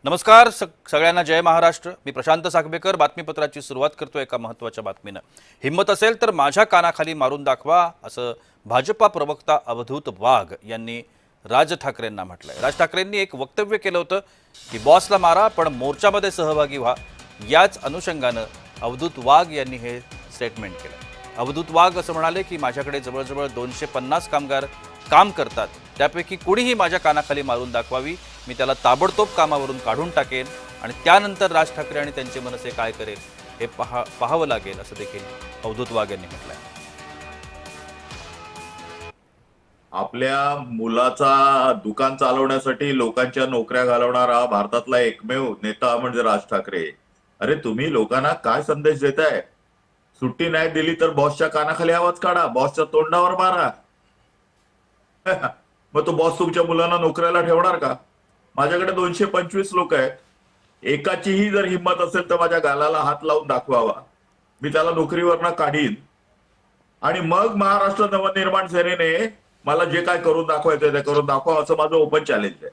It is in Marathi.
नमस्कार सगळ्यांना जय महाराष्ट्र। मी प्रशांत साखबेकर बातमीपत्राची सुरुवात करतो एका महत्त्वाच्या बातमीनं। हिम्मत असेल तर माझ्या कानाखाली मारून दाखवा असं भाजपा प्रवक्ता अवधूत वाघ यांनी राज ठाकरेंना म्हटलंय। राज ठाकरेंनी एक वक्तव्य केलं होतं की बॉसला मारा पण मोर्चामध्ये सहभागी व्हा। याच अनुषंगानं अवधूत वाघ यांनी हे स्टेटमेंट केलं। अवधूत वाघ असं म्हणाले की माझ्याकडे जवळजवळ 250 कामगार काम करतात, त्यापैकी कुणीही माझ्या कानाखाली मारून दाखवावी, मी त्याला ताबडतोब कामावरून काढून टाकेन आणि त्यानंतर राज ठाकरे आणि त्यांचे मनसे काय करेल हे पाहावं लागेल असं देखील अवधूत वाघ यांनी म्हटलंय। आपल्या मुलाचा दुकान चालवण्यासाठी लोकांच्या नोकऱ्या घालवणारा भारतातला एकमेव नेता म्हणजे राज ठाकरे। अरे तुम्ही लोकांना काय संदेश देताय? सुट्टी नाही दिली तर बॉसच्या कानाखाली आवाज काढा, बॉसच्या तोंडावर मारा। मग तो बॉस तुमच्या मुलांना नोकऱ्याला ठेवणार का? माझ्याकडे 225 लोक आहेत, एकाचीही जर हिंमत असेल तर माझ्या गालाला हात लावून दाखवावा, मी त्याला नोकरीवरनं काढीन आणि मग महाराष्ट्र नवनिर्माण सेनेने मला जे काय करून दाखवायचं ते करून दाखवा, असं माझं ओपन चॅलेंज आहे।